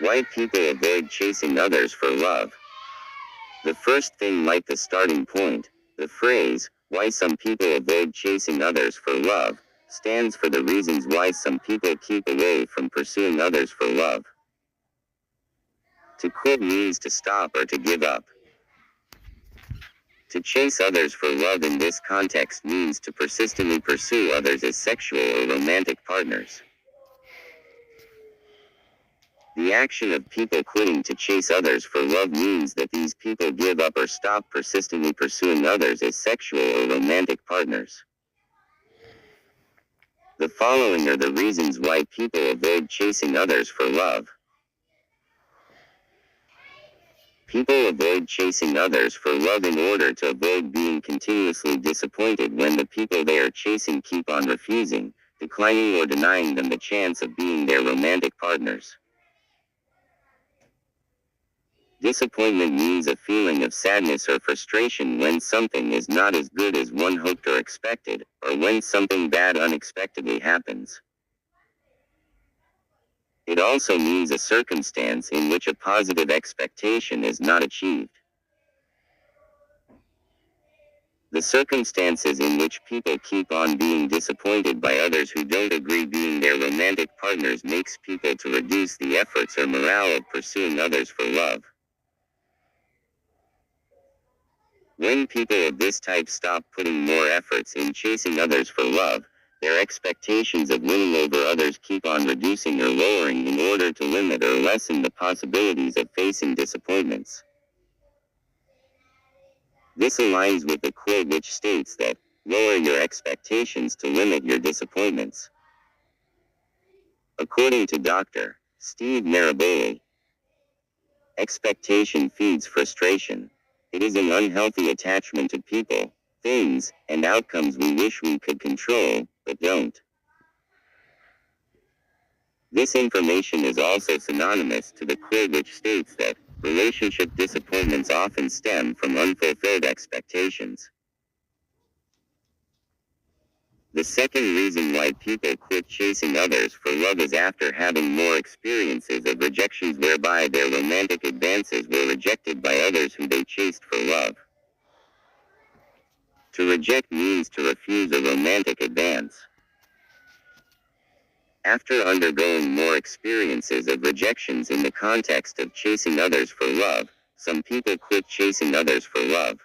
Why people avoid chasing others for love. The first thing, like the starting point, the phrase, why some people avoid chasing others for love, stands for the reasons why some people keep away from pursuing others for love. To quit means to stop or to give up. To chase others for love in this context means to persistently pursue others as sexual or romantic partners. The action of people quitting to chase others for love means that these people give up or stop persistently pursuing others as sexual or romantic partners. The following are the reasons why people avoid chasing others for love. People avoid chasing others for love in order to avoid being continuously disappointed when the people they are chasing keep on refusing, declining, or denying them the chance of being their romantic partners. Disappointment means a feeling of sadness or frustration when something is not as good as one hoped or expected, or when something bad unexpectedly happens. It also means a circumstance in which a positive expectation is not achieved. The circumstances in which people keep on being disappointed by others who don't agree being their romantic partners makes people to reduce the efforts or morale of pursuing others for love. When people of this type stop putting more efforts in chasing others for love, their expectations of winning over others keep on reducing or lowering in order to limit or lessen the possibilities of facing disappointments. This aligns with the quote which states that, lower your expectations to limit your disappointments. According to Dr. Steve Maraboli, expectation feeds frustration. It is an unhealthy attachment to people, things, and outcomes we wish we could control, but don't. This information is also synonymous to the quote which states that, relationship disappointments often stem from unfulfilled expectations. The second reason why people quit chasing others for love is after having more experiences of rejections whereby their romantic advances were rejected by others who they chased for love. To reject means to refuse a romantic advance. After undergoing more experiences of rejections in the context of chasing others for love, some people quit chasing others for love.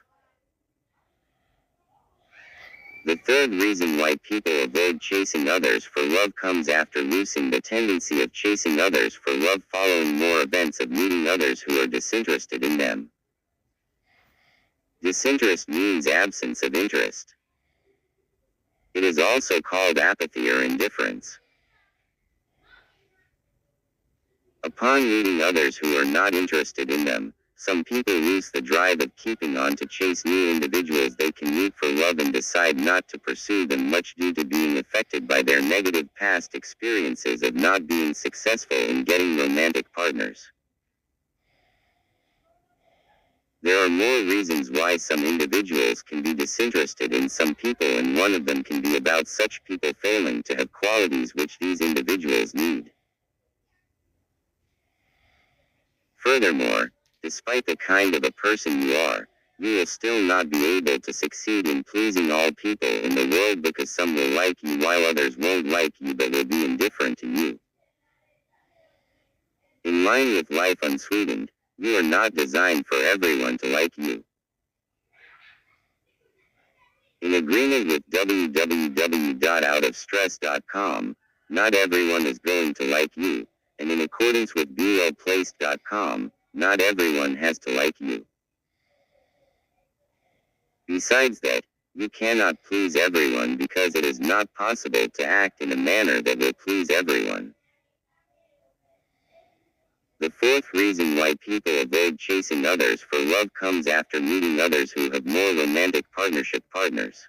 The third reason why people avoid chasing others for love comes after losing the tendency of chasing others for love following more events of meeting others who are disinterested in them. Disinterest means absence of interest. It is also called apathy or indifference. Upon meeting others who are not interested in them, some people lose the drive of keeping on to chase new individuals they can meet for love and decide not to pursue them much due to being affected by their negative past experiences of not being successful in getting romantic partners. There are more reasons why some individuals can be disinterested in some people, and one of them can be about such people failing to have qualities which these individuals need. Furthermore, despite the kind of a person you are, you will still not be able to succeed in pleasing all people in the world because some will like you while others won't like you but will be indifferent to you. In line with life unsweetened, you are not designed for everyone to like you. In agreement with www.outofstress.com, not everyone is going to like you, and in accordance with BeWellPlaced.com, not everyone has to like you. Besides that, you cannot please everyone because it is not possible to act in a manner that will please everyone. The fourth reason why people avoid chasing others for love comes after meeting others who have more romantic partners.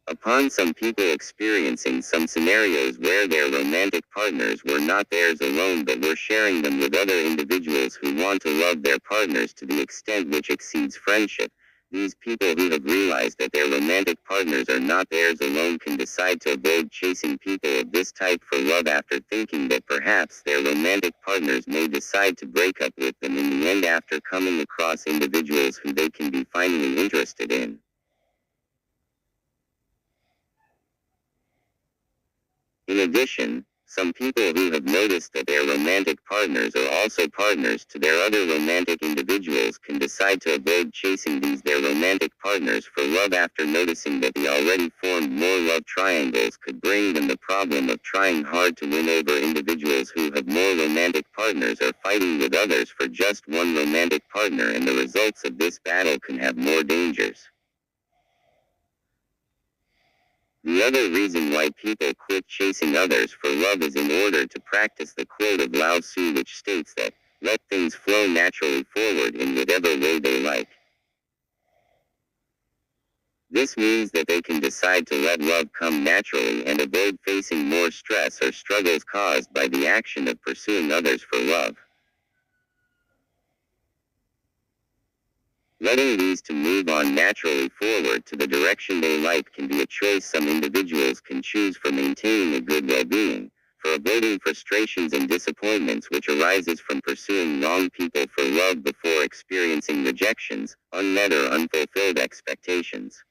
Upon some people experiencing some scenarios where their romantic partners were not theirs alone but were sharing them with other individuals who want to love their partners to the extent which exceeds friendship, These people who have realized that their romantic partners are not theirs alone can decide to avoid chasing people of this type for love after thinking that perhaps their romantic partners may decide to break up with them in the end after coming across individuals who they can be finally interested in. In addition, some people who have noticed that their romantic partners are also partners to their other romantic individuals can decide to avoid chasing their romantic partners for love after noticing that the already formed more love triangles could bring them the problem of trying hard to win over individuals who have more romantic partners or fighting with others for just one romantic partner, and the results of this battle can have more dangers. The other reason why people quit chasing others for love is in order to practice the quote of Lao Tzu, which states that, "Let things flow naturally forward in whatever way they like." This means that they can decide to let love come naturally and avoid facing more stress or struggles caused by the action of pursuing others for love. Letting these to move on naturally forward to the direction they like can be a choice some individuals can choose for maintaining a good well-being, for avoiding frustrations and disappointments which arises from pursuing wrong people for love before experiencing rejections, unmet or unfulfilled expectations.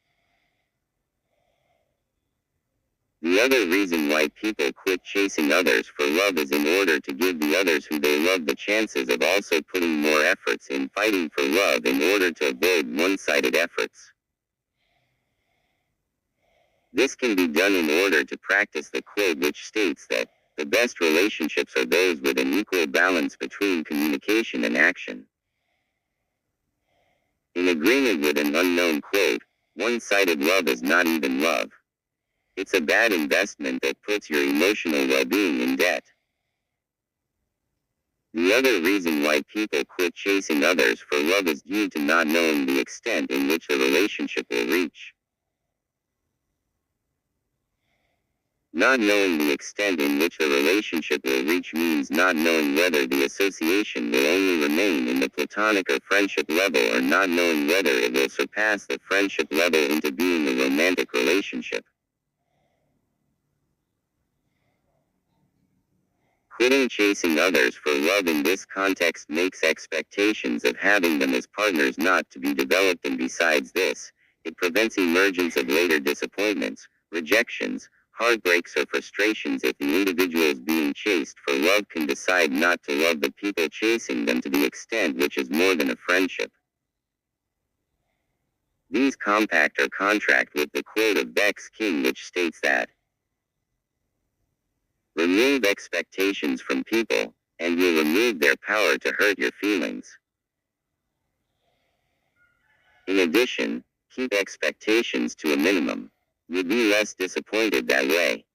The other reason why people quit chasing others for love is in order to give the others who they love the chances of also putting more efforts in fighting for love in order to avoid one-sided efforts. This can be done in order to practice the quote which states that, "The best relationships are those with an equal balance between communication and action." In agreement with an unknown quote, one-sided love is not even love. It's a bad investment that puts your emotional well-being in debt. The other reason why people quit chasing others for love is due to not knowing the extent in which the relationship will reach. Not knowing the extent in which the relationship will reach means not knowing whether the association will only remain in the platonic or friendship level, or not knowing whether it will surpass the friendship level into being a romantic relationship. Quitting chasing others for love in this context makes expectations of having them as partners not to be developed, and besides this, it prevents emergence of later disappointments, rejections, heartbreaks or frustrations if the individuals being chased for love can decide not to love the people chasing them to the extent which is more than a friendship. These compact or contract with the quote of Beck's King, which states that, "Remove expectations from people, and you'll remove their power to hurt your feelings." In addition, keep expectations to a minimum. You'll be less disappointed that way.